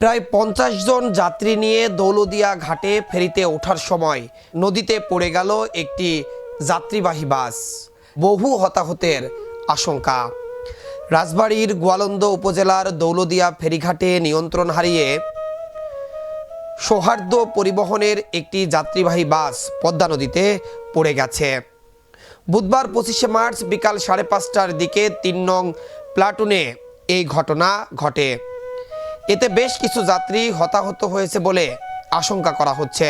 প্রায় 50 জন যাত্রী নিয়ে দৌলদিয়া ঘাটে ফেরিতে ওঠার সময় নদীতে পড়ে গেল একটি যাত্রীবাহী বাস। বহু হতাহতের আশঙ্কা। রাজবাড়ীর গোয়ালন্দ উপজেলার দৌলদিয়া ফেরিঘাটে নিয়ন্ত্রণ হারিয়ে সৌহার্দ্য পরিবহনের একটি যাত্রীবাহী বাস পদ্মা নদীতে পড়ে গেছে। বুধবার 25শে মার্চ বিকাল 5:30টার দিকে 3 নং প্লাটুনে এই ঘটনা ঘটে। এতে বেশ কিছু যাত্রী হতাহত হয়েছে বলে আশঙ্কা করা হচ্ছে।